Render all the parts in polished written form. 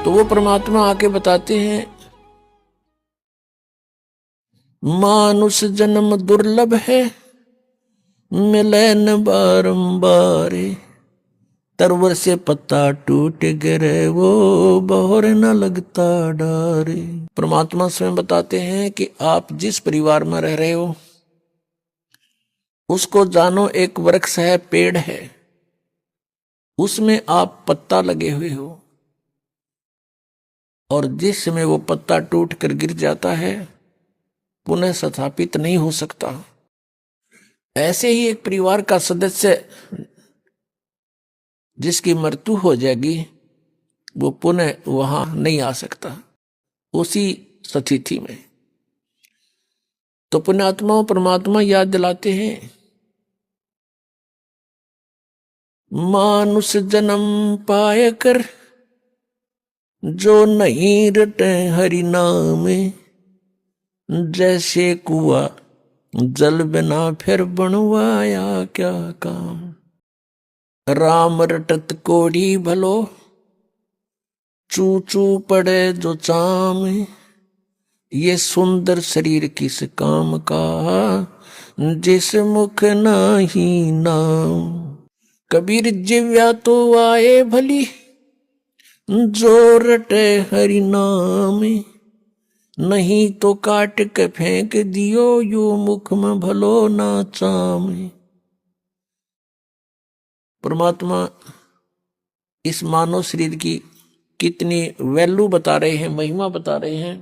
तो वो परमात्मा आके बताते हैं, मानुष जन्म दुर्लभ है, मिले न बारंबार, तरवर से पत्ता टूट गिरे वो बहोर न लगता डारे। परमात्मा स्वयं बताते हैं कि आप जिस परिवार में रह रहे हो उसको जानो एक वृक्ष है, पेड़ है, उसमें आप पत्ता लगे हुए हो, और जिस समय वो पत्ता टूट कर गिर जाता है पुनः स्थापित नहीं हो सकता। ऐसे ही एक परिवार का सदस्य जिसकी मृत्यु हो जाएगी वो पुनः वहां नहीं आ सकता उसी स्थिति में। तो पुण्यात्माओं परमात्मा याद दिलाते हैं, मानुष जन्म पाए कर जो नहीं रटे हरि नाम, जैसे कुआ जल बिना फिर बनवाया क्या काम। राम रटत कोड़ी भलो, चू चू पड़े जो चाम, ये सुंदर शरीर किस काम का, जिस मुख नाही नाम। कबीर जिव्या तो आए भली, जो रटे हरि नाम, नहीं तो काट के फेंक दियो यो मुख में भलो ना चाम। परमात्मा इस मानव शरीर की कितनी वैल्यू बता रहे हैं, महिमा बता रहे हैं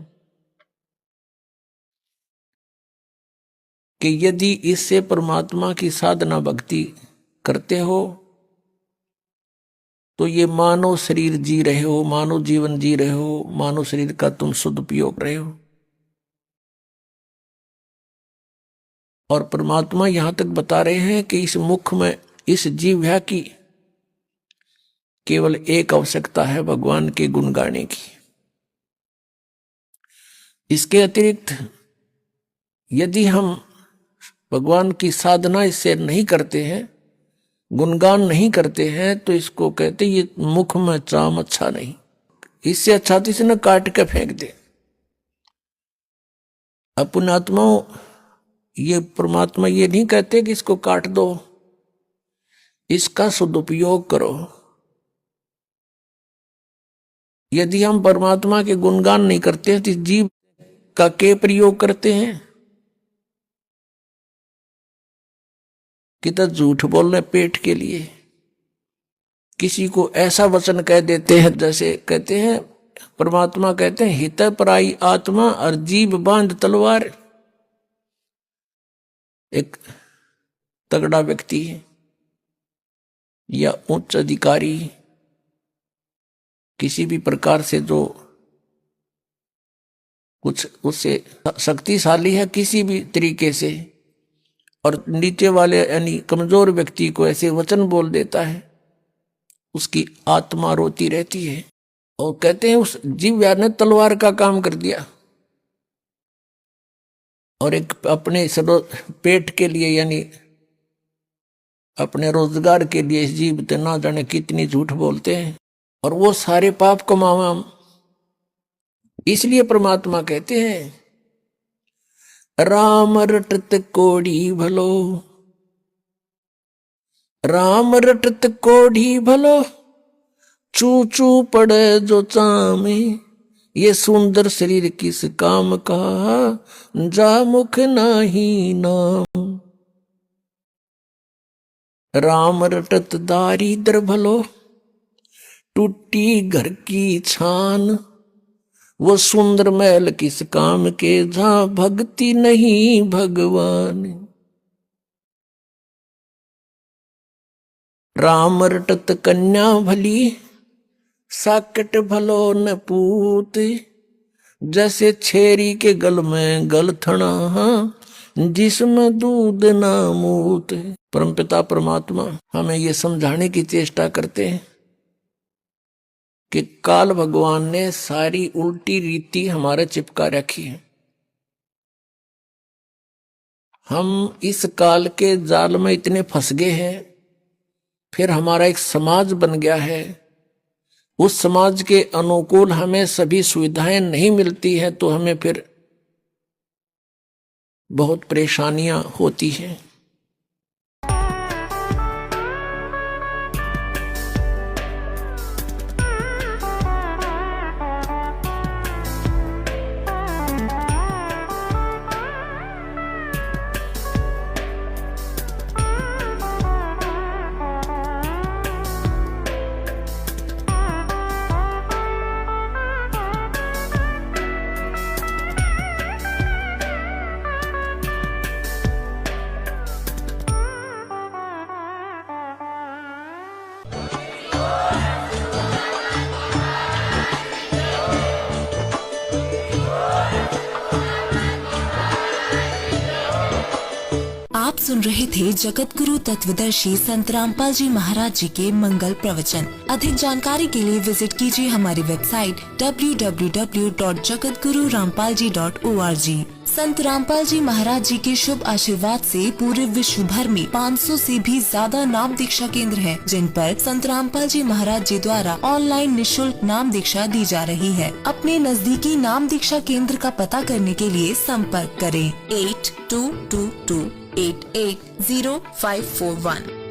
कि यदि इससे परमात्मा की साधना भक्ति करते हो तो ये मानव शरीर जी रहे हो, मानव जीवन जी रहे हो, मानव शरीर का तुम सदुपयोग रहे हो। और परमात्मा यहां तक बता रहे हैं कि इस मुख में, इस जीव की केवल एक आवश्यकता है, भगवान के गुण गाने की। इसके अतिरिक्त यदि हम भगवान की साधना इससे नहीं करते हैं, गुणगान नहीं करते हैं, तो इसको कहते ये मुख में चाम अच्छा नहीं। इससे अच्छा तो इसे न काट के फेंक दे। अपने आत्माओं, ये परमात्मा ये नहीं कहते कि इसको काट दो, इसका सदुपयोग करो। यदि हम परमात्मा के गुणगान नहीं करते हैं तो इस जीव का के प्रयोग करते हैं कि तो झूठ बोलने पेट के लिए। किसी को ऐसा वचन कह देते हैं, जैसे कहते हैं, परमात्मा कहते हैं, हित पराई आत्मा और जीव बांध तलवार। एक तगड़ा व्यक्ति या उच्च अधिकारी किसी भी प्रकार से जो कुछ उससे शक्तिशाली है किसी भी तरीके से, और नीचे वाले यानी कमजोर व्यक्ति को ऐसे वचन बोल देता है, उसकी आत्मा रोती रहती है। और कहते हैं उस जीव ने तलवार का काम कर दिया, और एक अपने पेट के लिए यानी अपने रोजगार के लिए इस जीव ते ना जाने कितनी झूठ बोलते हैं, और वो सारे पाप कमावा। इसलिए परमात्मा कहते हैं, राम रटत कोड़ी भलो, राम रटत कोड़ी भलो, चू चू पड़े जो चामे, ये सुंदर शरीर किस काम का, जा मुख नाही नाम। राम रटत दारिद्र भलो, टूटी घर की छान, वो सुंदर महल किस काम के, जहां भक्ति नहीं भगवान। राम रटत कन्या भली, साकट भलो न पूत, जैसे छेरी के गल में गलथना, जिसमें दूध ना मूत। परमपिता परमात्मा हमें ये समझाने की चेष्टा करते हैं कि काल भगवान ने सारी उल्टी रीति हमारे चिपका रखी है। हम इस काल के जाल में इतने फंस गए हैं, फिर हमारा एक समाज बन गया है उस समाज के अनुकूल हमें सभी सुविधाएं नहीं मिलती हैं तो हमें फिर बहुत परेशानियां होती हैं। आप सुन रहे थे जगत गुरु तत्वदर्शी संत रामपाल जी महाराज जी के मंगल प्रवचन। अधिक जानकारी के लिए विजिट कीजिए हमारी वेबसाइट www.jagatgururampalji.org। संत रामपाल जी महाराज जी के शुभ आशीर्वाद से पूरे विश्व भर में 500 से भी ज्यादा नाम दीक्षा केंद्र हैं, जिन पर संत रामपाल जी महाराज जी द्वारा ऑनलाइन निशुल्क नाम दीक्षा दी जा रही है। अपने नजदीकी नाम दीक्षा केंद्र का पता करने के लिए संपर्क करें 8222880541।